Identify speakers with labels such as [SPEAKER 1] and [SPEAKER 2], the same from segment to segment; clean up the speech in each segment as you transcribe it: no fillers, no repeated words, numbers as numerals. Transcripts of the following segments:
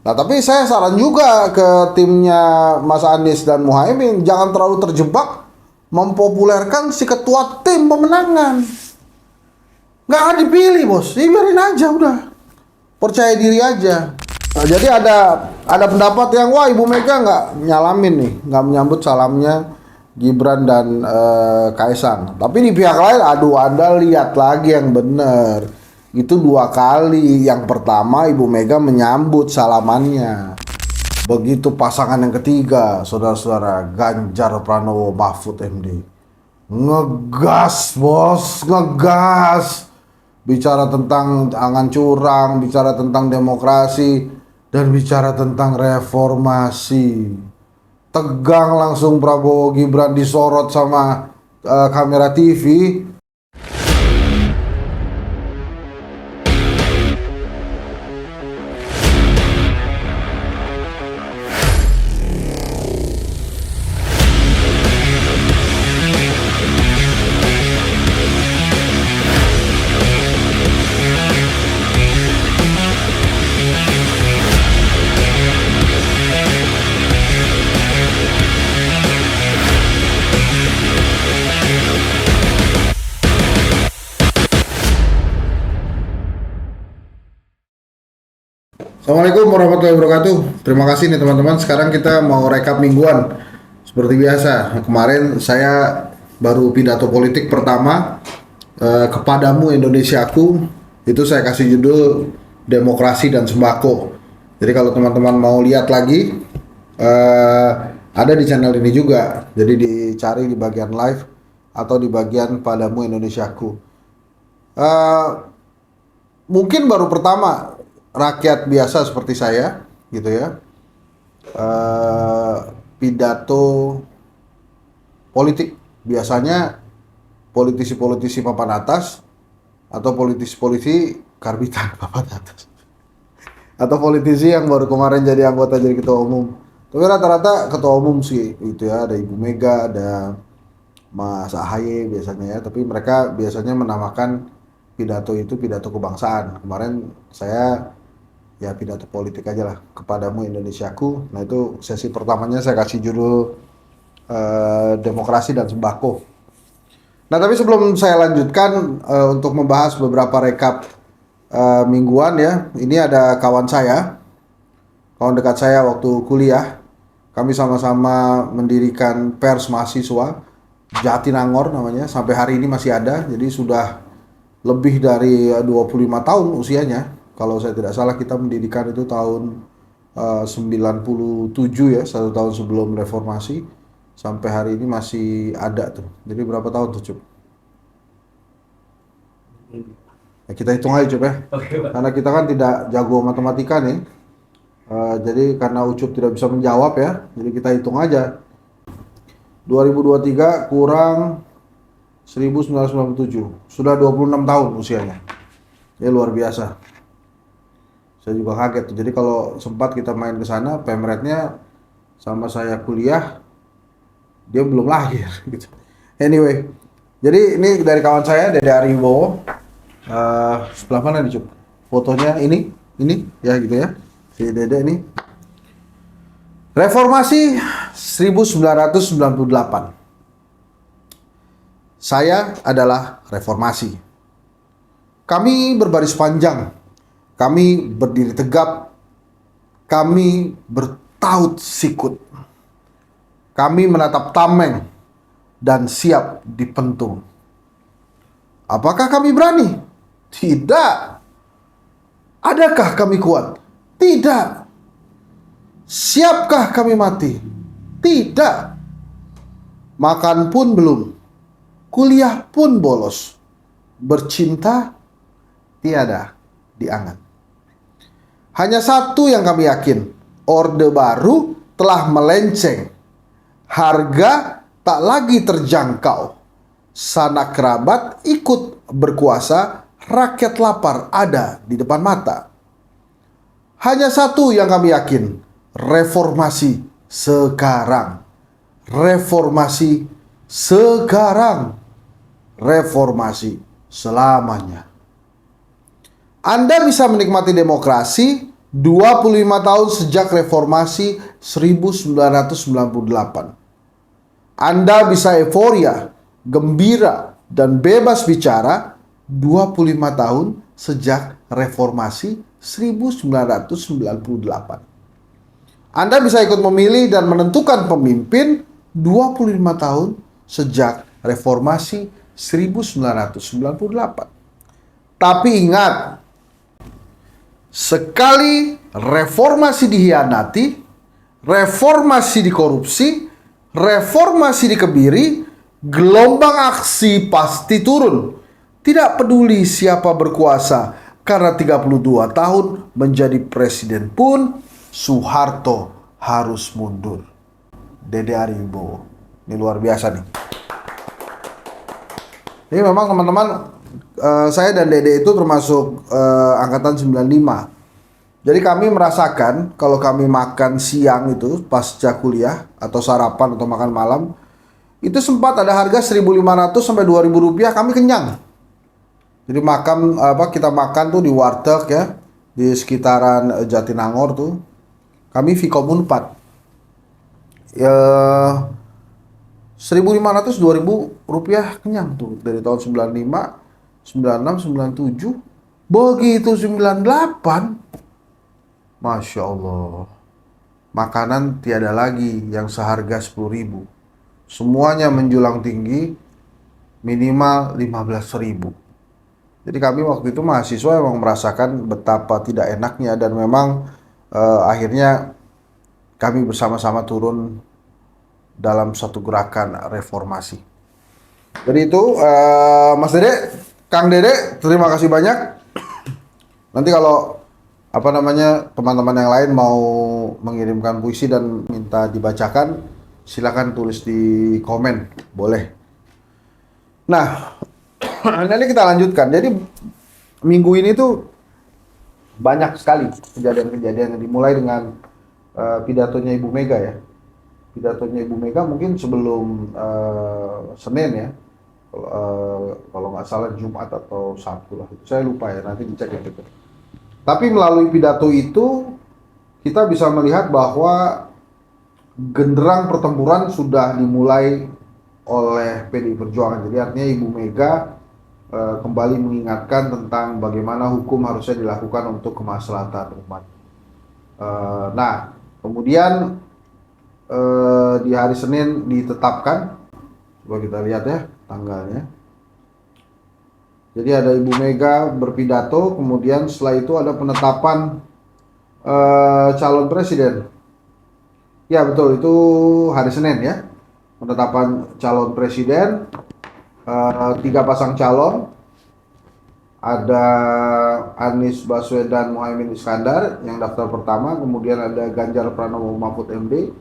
[SPEAKER 1] Nah, tapi saya saran juga ke timnya Mas Anies dan Muhaimin, jangan terlalu terjebak mempopulerkan si ketua tim pemenangan. Nggak akan dipilih, bos. Ya, biarin aja udah. Percaya diri aja. Nah, jadi ada pendapat yang wah Ibu Mega nggak nyalamin nih, nggak menyambut salamnya Gibran dan Kaisang. Tapi di pihak lain, aduh Anda lihat lagi yang bener. Itu 2 kali. Yang pertama Ibu Mega menyambut salamannya. Begitu pasangan yang ketiga, saudara-saudara, Ganjar Pranowo Mahfud MD. Ngegas, bos, ngegas. Bicara tentang angan curang, bicara tentang demokrasi, dan bicara tentang reformasi. Tegang langsung Prabowo Gibran disorot sama kamera TV. Assalamualaikum warahmatullahi wabarakatuh. Terima kasih nih teman-teman. Sekarang kita mau rekap mingguan. Seperti biasa, kemarin saya baru pidato politik pertama, kepadamu Indonesiaku. Itu saya kasih judul Demokrasi dan Sembako. Jadi kalau teman-teman mau lihat lagi, ada di channel ini juga. Jadi dicari di bagian live atau di bagian padamu Indonesiaku. Mungkin baru pertama rakyat biasa seperti saya gitu ya, pidato politik. Biasanya politisi-politisi papan atas atau politisi-politisi karbitan papan atas atau politisi yang baru kemarin jadi anggota jadi ketua umum. Tapi rata-rata ketua umum sih itu ya, ada Ibu Mega, ada Mas AHY biasanya ya, tapi mereka biasanya menamakan pidato itu pidato kebangsaan. Kemarin saya ya pidato politik aja lah, kepadamu Indonesiaku. Nah itu sesi pertamanya saya kasih judul Demokrasi dan Sembako. Nah tapi sebelum saya lanjutkan untuk membahas beberapa rekap mingguan ya, ini ada kawan dekat saya waktu kuliah. Kami sama-sama mendirikan pers mahasiswa, Jatinangor namanya, sampai hari ini masih ada. Jadi sudah lebih dari 25 tahun usianya. Kalau saya tidak salah kita mendirikan itu tahun 97 ya, 1 tahun sebelum reformasi. Sampai hari ini masih ada tuh. Jadi berapa tahun tuh, Cup? Ya, kita hitung aja, Cup ya. Oke, Pak. Karena kita kan tidak jago matematika nih. Jadi karena Ucup tidak bisa menjawab ya, jadi kita hitung aja. 2023 kurang 1997. Sudah 26 tahun usianya. Ya luar biasa. Saya juga kaget. Jadi kalau sempat kita main ke sana, pemretnya sama saya kuliah, dia belum lahir gitu. Anyway, jadi ini dari kawan saya, Dede Aribowo. Sebelah mana nih, Cuk? Fotonya ini ya gitu ya. Si Dede ini. Reformasi 1998. Saya adalah reformasi. Kami berbaris panjang. Kami berdiri tegap. Kami bertaut sikut. Kami menatap tameng dan siap dipentung. Apakah kami berani? Tidak. Adakah kami kuat? Tidak. Siapkah kami mati? Tidak. Makan pun belum. Kuliah pun bolos. Bercinta tiada diangan. Hanya satu yang kami yakin, Orde Baru telah melenceng. Harga tak lagi terjangkau. Sanak kerabat ikut berkuasa, rakyat lapar ada di depan mata. Hanya satu yang kami yakin, reformasi sekarang. Reformasi sekarang. Reformasi selamanya. Anda bisa menikmati demokrasi 25 tahun sejak reformasi 1998. Anda bisa euforia, gembira, dan bebas bicara 25 tahun sejak reformasi 1998. Anda bisa ikut memilih dan menentukan pemimpin 25 tahun sejak reformasi 1998. Tapi ingat, sekali reformasi dihianati, reformasi dikorupsi, reformasi dikebiri, gelombang aksi pasti turun. Tidak peduli siapa berkuasa, karena 32 tahun menjadi presiden pun Soeharto harus mundur. Dede Aribo. Ini luar biasa nih. Ini memang teman-teman, saya dan Dede itu termasuk angkatan 95. Jadi kami merasakan kalau kami makan siang itu pasca kuliah atau sarapan atau makan malam itu sempat ada harga 1.500 sampai 2.000 rupiah, kami kenyang. Jadi kita makan tuh di warteg ya, di sekitaran Jatinangor tuh. Kami Vkom Unpad. Ya 1.500 2.000 rupiah kenyang tuh dari tahun 95, 96, 97. Begitu 98, Masya Allah, makanan tiada lagi yang seharga 10.000. Semuanya menjulang tinggi, minimal 15.000. Jadi kami waktu itu mahasiswa memang merasakan betapa tidak enaknya, dan memang akhirnya kami bersama-sama turun dalam satu gerakan reformasi. Jadi itu Mas Dede, Kang Dede, terima kasih banyak. Nanti kalau teman-teman yang lain mau mengirimkan puisi dan minta dibacakan, silakan tulis di komen, boleh. Nah, nanti kita lanjutkan. Jadi minggu ini tuh banyak sekali kejadian-kejadian yang dimulai dengan pidatonya Ibu Mega ya. Pidatonya Ibu Mega mungkin sebelum Senin ya, kalau nggak salah Jumat atau Sabtu lah. Saya lupa ya, nanti dicek ya gitu. Tapi melalui pidato itu kita bisa melihat bahwa genderang pertempuran sudah dimulai oleh PDI Perjuangan. Jadi artinya Ibu Mega kembali mengingatkan tentang bagaimana hukum harusnya dilakukan untuk kemaslahatan umat. Nah, kemudian di hari Senin ditetapkan, coba kita lihat ya tanggalnya. Jadi ada Ibu Mega berpidato, kemudian setelah itu ada penetapan calon presiden. Ya betul, itu hari Senin ya. Penetapan calon presiden, 3 pasang calon. Ada Anies Baswedan Muhaimin Iskandar yang daftar pertama, kemudian ada Ganjar Pranowo Mahfud MD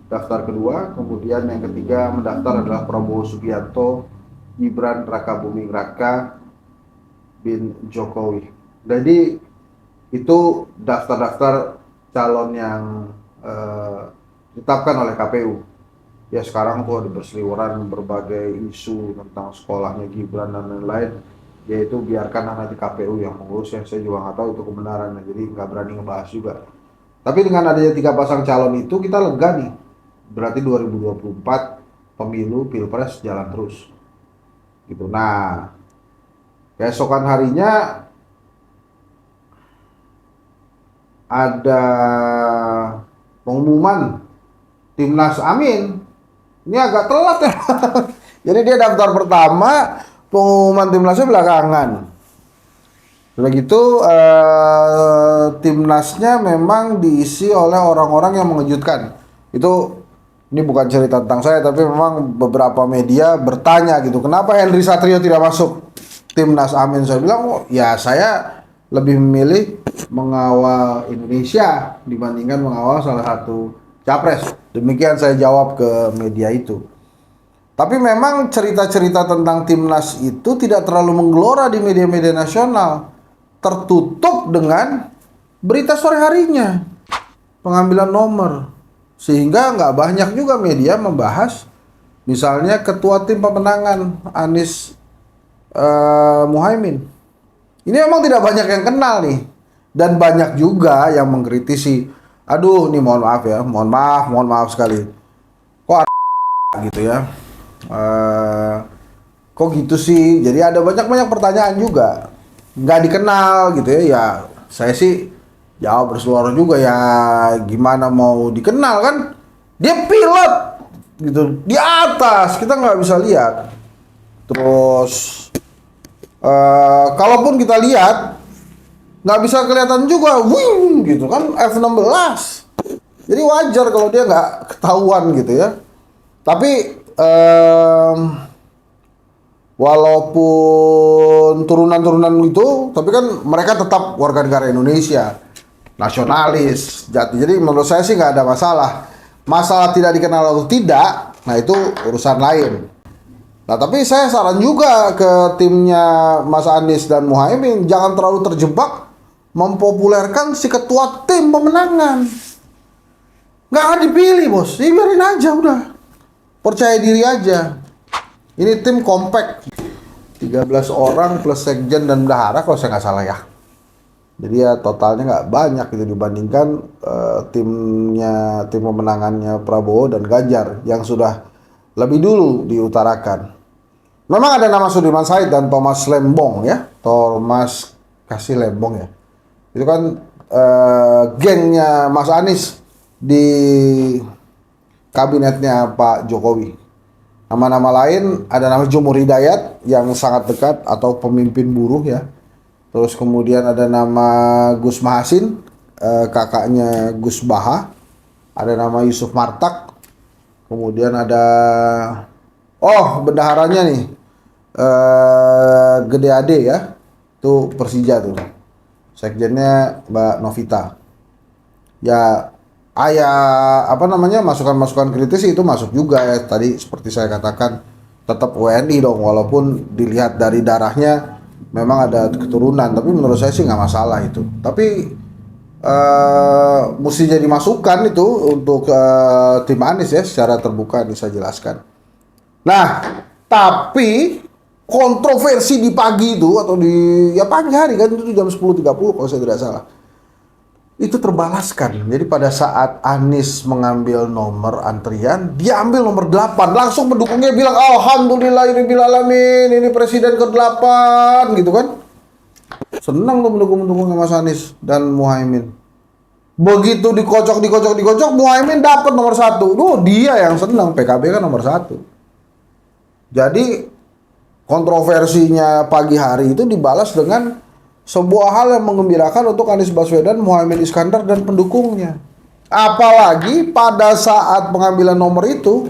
[SPEAKER 1] daftar kedua, kemudian yang ketiga mendaftar adalah Prabowo Subianto Gibran Rakabuming Raka bin Jokowi. Jadi itu daftar-daftar calon yang ditetapkan oleh KPU. Ya sekarang tuh ada berseliweran berbagai isu tentang sekolahnya Gibran dan lain-lain. Yaitu biarkan nanti KPU yang mengurus, yang saya juga nggak tahu itu kebenarannya. Jadi nggak berani ngebahas juga. Tapi dengan adanya 3 pasang calon itu kita lega nih. Berarti 2024 pemilu Pilpres jalan terus. Gitu. Nah, keesokan harinya ada pengumuman Timnas Amin. Ini agak telat ya. Jadi dia daftar pertama, pengumuman Timnasnya belakangan. Udah gitu Timnasnya memang diisi oleh orang-orang yang mengejutkan. Ini bukan cerita tentang saya, tapi memang beberapa media bertanya gitu, kenapa Henry Satrio tidak masuk Timnas Amin? Saya bilang, oh, ya saya lebih memilih mengawal Indonesia dibandingkan mengawal salah satu capres. Demikian saya jawab ke media itu. Tapi memang cerita-cerita tentang Timnas itu tidak terlalu menggelora di media-media nasional. Tertutup dengan berita sore harinya, pengambilan nomor. Sehingga nggak banyak juga media membahas misalnya ketua tim pemenangan Anies Muhaimin. Ini memang tidak banyak yang kenal nih. Dan banyak juga yang mengkritisi, aduh ini mohon maaf ya, mohon maaf sekali. Kok gitu ya? Eh, kok gitu sih? Jadi ada banyak pertanyaan juga. Nggak dikenal gitu ya. Ya saya sih jawab bersuara juga ya, gimana mau dikenal kan? Dia pilot gitu di atas, kita nggak bisa lihat. Terus kalaupun kita lihat nggak bisa kelihatan juga, wing gitu kan, F-16. Jadi wajar kalau dia nggak ketahuan gitu ya. Tapi walaupun turunan-turunan itu, tapi kan mereka tetap warga negara Indonesia, nasionalis, jati. Jadi menurut saya sih nggak ada masalah. Masalah tidak dikenal atau tidak, nah itu urusan lain. Nah tapi saya saran juga ke timnya Mas Anies dan Muhaimin, jangan terlalu terjebak mempopulerkan si ketua tim pemenangan. Nggak akan dipilih bos, ya biarin aja udah. Percaya diri aja. Ini tim compact, 13 orang plus sekjen dan bendahara kalau saya nggak salah ya. Jadi ya totalnya nggak banyak gitu dibandingkan tim pemenangannya Prabowo dan Ganjar yang sudah lebih dulu diutarakan. Memang ada nama Sudirman Said dan Thomas Lembong ya, Thomas kasih Lembong ya. Itu kan gengnya Mas Anies di kabinetnya Pak Jokowi. Nama-nama lain ada nama Jumur Hidayat yang sangat dekat atau pemimpin buruh ya. Terus kemudian ada nama Gus Mahasin, kakaknya Gus Baha. Ada nama Yusuf Martak. Kemudian ada bendaharanya nih, Gede Ade ya. Itu Persija tuh. Sekjennya Mbak Novita. Ya masukan-masukan kritis itu masuk juga ya. Tadi seperti saya katakan tetap WNI dong, walaupun dilihat dari darahnya memang ada keturunan, tapi menurut saya sih nggak masalah itu. Tapi mesti jadi masukan itu untuk tim Anies ya, secara terbuka bisa jelaskan. Nah, tapi kontroversi di pagi itu atau di pagi hari kan itu jam 10.30 kalau saya tidak salah. Itu terbalaskan. Jadi pada saat Anies mengambil nomor antrian, dia ambil nomor 8. Langsung pendukungnya bilang, alhamdulillahirobbilalamin, ini presiden ke-8 gitu kan. Senang tuh pendukung-pendukungnya Mas Anies dan Muhaimin. Begitu dikocok, Muhaimin dapat nomor 1. Dia yang senang, PKB kan nomor 1. Jadi kontroversinya pagi hari itu dibalas dengan sebuah hal yang menggembirakan untuk Anies Baswedan, Muhaimin Iskandar dan pendukungnya. Apalagi pada saat pengambilan nomor itu,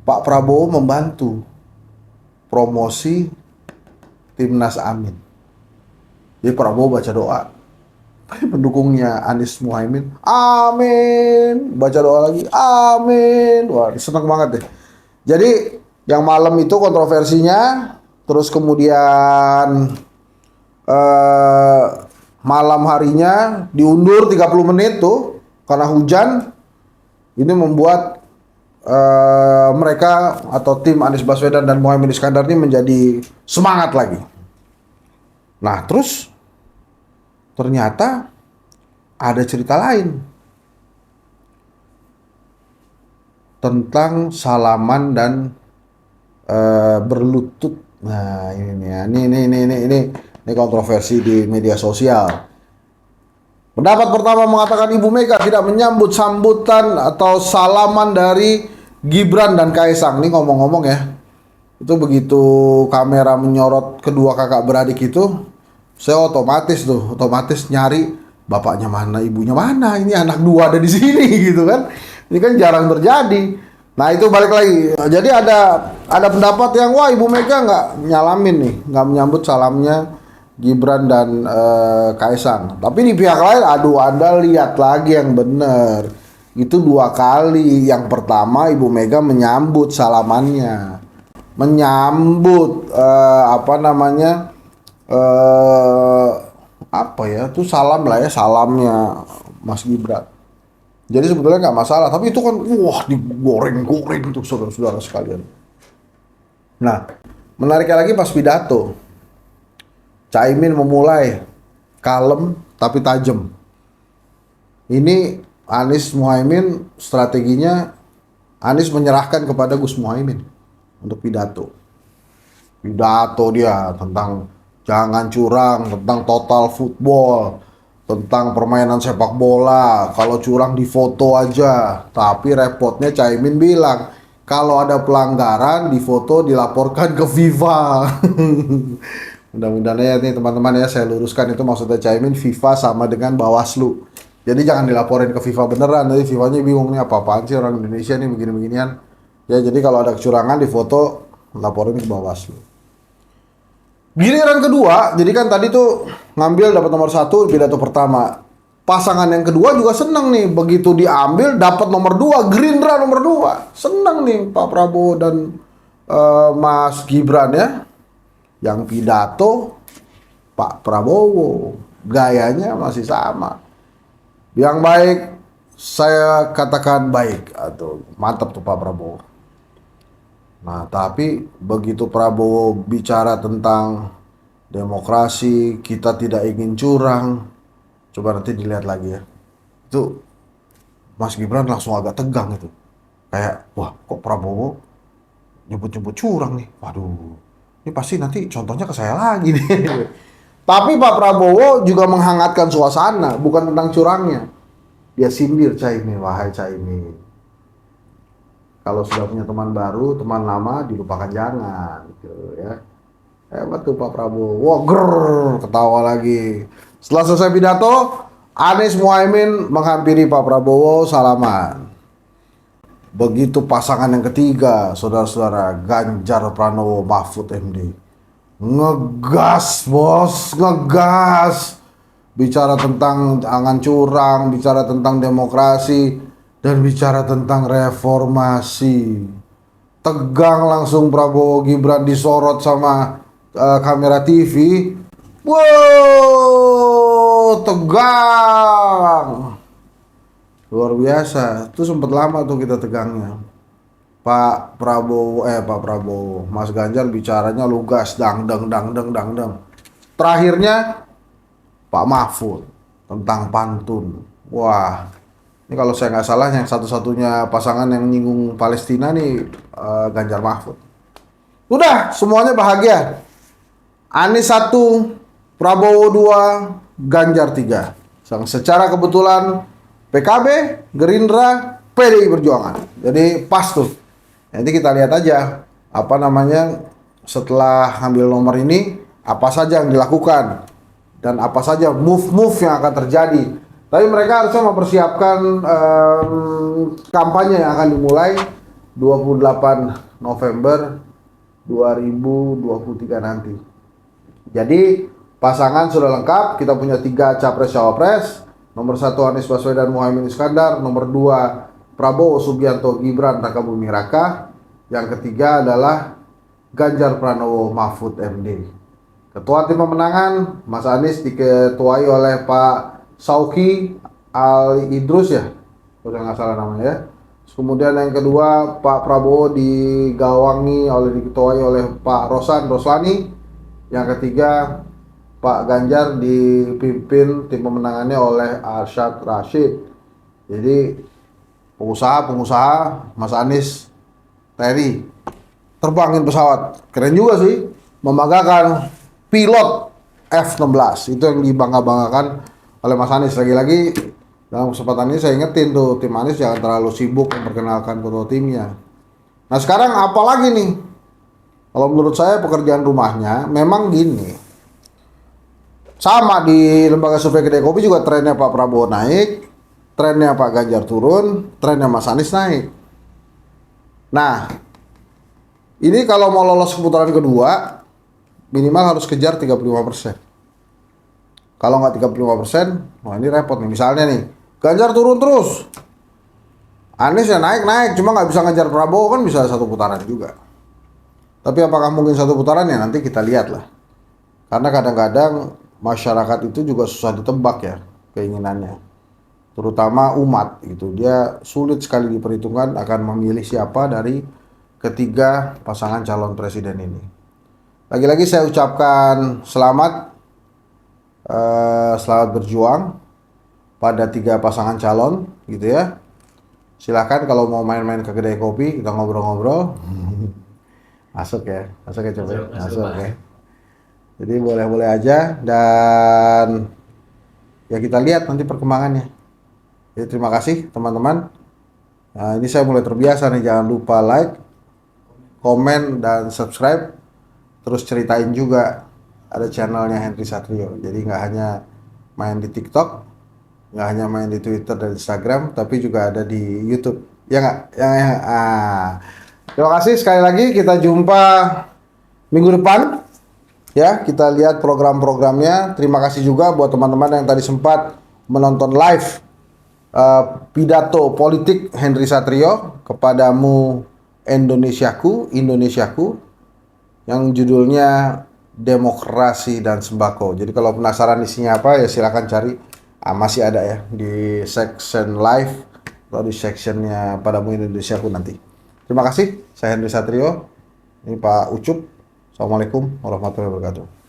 [SPEAKER 1] Pak Prabowo membantu promosi Timnas Amin. Jadi Prabowo baca doa, pendukungnya Anies Muhaimin, amin, baca doa lagi, amin. Wah, seneng banget deh. Jadi yang malam itu kontroversinya. Terus kemudian malam harinya diundur 30 menit tuh karena hujan. Ini membuat mereka atau tim Anies Baswedan dan Muhaimin Iskandar ini menjadi semangat lagi. Nah terus ternyata ada cerita lain tentang salaman dan berlutut. Nah ini kontroversi di media sosial. Pendapat pertama mengatakan Ibu Mega tidak menyambut sambutan atau salaman dari Gibran dan Kaisang. Ini ngomong-ngomong ya, itu begitu kamera menyorot kedua kakak beradik itu, saya otomatis nyari bapaknya mana, ibunya mana. Ini anak dua ada di sini gitu kan. Ini kan jarang terjadi. Nah itu balik lagi. Jadi ada pendapat yang Ibu Mega nggak nyalamin nih, nggak menyambut salamnya Gibran dan Kaisang. Tapi di pihak lain, Anda lihat lagi yang bener. Itu 2 kali. Yang pertama Ibu Mega menyambut salamannya, menyambut itu salam lah ya, salamnya Mas Gibran. Jadi sebetulnya nggak masalah, tapi itu kan digoreng-goreng untuk saudara-saudara sekalian. Nah, menariknya lagi pas pidato, Caimin memulai kalem tapi tajam. Ini Anies Muhaimin strateginya, Anies menyerahkan kepada Gus Muhaimin untuk pidato. Pidato dia tentang jangan curang, tentang total football, tentang permainan sepak bola. Kalau curang di foto aja. Tapi repotnya Caimin bilang, kalau ada pelanggaran di foto dilaporkan ke FIFA. Mudah-mudahan ya nih teman-teman ya, saya luruskan, itu maksudnya Caimin FIFA sama dengan Bawaslu. Jadi jangan dilaporin ke FIFA beneran, nanti FIFA-nya bingung nih apa-apaan sih orang Indonesia nih begini-beginian. Ya jadi kalau ada kecurangan di foto, laporin ke Bawaslu. Giliran kedua, jadi kan tadi tuh ngambil dapat nomor 1 pidato pertama. Pasangan yang kedua juga seneng nih, begitu diambil dapat nomor 2, Gerindra nomor 2. Seneng nih Pak Prabowo dan Mas Gibran ya. Yang pidato Pak Prabowo, gayanya masih sama. Yang baik saya katakan baik, atau mantap tuh Pak Prabowo. Nah, tapi begitu Prabowo bicara tentang demokrasi, kita tidak ingin curang, coba nanti dilihat lagi ya. Itu Mas Gibran langsung agak tegang itu. Kayak, wah kok Prabowo nyebut-nyebut curang nih. Waduh, ini pasti nanti contohnya ke saya lagi nih. Tapi Pak Prabowo juga menghangatkan suasana, bukan tentang curangnya. Dia sindir Caimin, wahai Caimin. Kalau sudah punya teman baru, teman lama dilupakan jangan, gitu ya. Hebat tuh Pak Prabowo. Wah, grrr, ketawa lagi. Setelah selesai pidato, Anies Muhaimin menghampiri Pak Prabowo, salaman. Begitu pasangan yang ketiga, saudara-saudara, Ganjar Pranowo Mahfud MD. Ngegas bos, ngegas. Bicara tentang jangan curang, bicara tentang demokrasi, dan bicara tentang reformasi. Tegang langsung Prabowo Gibran disorot sama kamera TV. Wow, tegang. Luar biasa. Itu sempat lama tuh kita tegangnya. Pak Prabowo, Mas Ganjar bicaranya lugas, dang. Terakhirnya Pak Mahfud tentang pantun. Wah, ini kalau saya nggak salah yang satu-satunya pasangan yang nyinggung Palestina nih Ganjar Mahfud. Udah, semuanya bahagia. Anies 1, Prabowo 2, Ganjar 3. Secara kebetulan PKB, Gerindra, PDI Perjuangan. Jadi pas tuh. Nanti kita lihat aja apa namanya setelah ambil nomor ini, apa saja yang dilakukan dan apa saja move yang akan terjadi. Tapi mereka harusnya mempersiapkan kampanye yang akan dimulai 28 November 2023 nanti. Jadi pasangan sudah lengkap, kita punya 3 capres-cawapres. Nomor 1 Anies Baswedan Muhaimin Iskandar, nomor 2 Prabowo Subianto Gibran Rakabuming Raka. Yang ketiga adalah Ganjar Pranowo Mahfud MD. Ketua tim pemenangan Mas Anies diketuai oleh Pak Sauki Ali Idrus ya, kalau nggak salah namanya ya. Kemudian yang kedua Pak Prabowo diketuai oleh Pak Roslani. Yang ketiga Pak Ganjar dipimpin tim pemenangannya oleh Arsyad Rashid. Jadi pengusaha Mas Anies Terry terbangin pesawat, keren juga sih, membanggakan. Pilot F-16 itu yang dibangga-banggakan oleh Mas Anies. Lagi-lagi dalam kesempatan ini saya ingetin tuh tim Anies jangan terlalu sibuk memperkenalkan ketua timnya. Nah sekarang apa lagi nih? Kalau menurut saya pekerjaan rumahnya memang gini. Sama di lembaga survei Kedai Kopi juga trennya Pak Prabowo naik, trennya Pak Ganjar turun, trennya Mas Anies naik. Nah, ini kalau mau lolos ke putaran kedua, minimal harus kejar 35%. Kalau nggak 35%, wah ini repot nih. Misalnya nih, Ganjar turun terus, Anies ya naik, cuma nggak bisa ngejar Prabowo, kan bisa 1 putaran juga. Tapi apakah mungkin 1 putaran ya nanti kita lihat lah. Karena kadang-kadang masyarakat itu juga susah ditebak ya keinginannya. Terutama umat gitu, dia sulit sekali diperhitungkan akan memilih siapa dari ketiga pasangan calon presiden ini. Lagi-lagi saya ucapkan selamat selamat berjuang pada 3 pasangan calon gitu ya. Silakan kalau mau main-main ke kedai kopi kita ngobrol-ngobrol. Masuk ya, coba ya, masuk ya. Jadi boleh-boleh aja dan ya kita lihat nanti perkembangannya. Jadi terima kasih teman-teman. Nah, ini saya mulai terbiasa nih, jangan lupa like, komen, dan subscribe. Terus ceritain juga ada channelnya Henry Satrio. Jadi nggak hanya main di TikTok, nggak hanya main di Twitter dan Instagram, tapi juga ada di YouTube. Ya nggak? Terima kasih sekali lagi. Kita jumpa minggu depan. Ya, kita lihat program-programnya. Terima kasih juga buat teman-teman yang tadi sempat menonton live pidato politik Henry Satrio kepadamu Indonesiaku yang judulnya Demokrasi dan Sembako. Jadi kalau penasaran isinya apa ya silakan cari. Masih ada ya di section live atau di sectionnya padamu Indonesiaku nanti. Terima kasih. Saya Henry Satrio. Ini Pak Ucup. Assalamualaikum warahmatullahi wabarakatuh.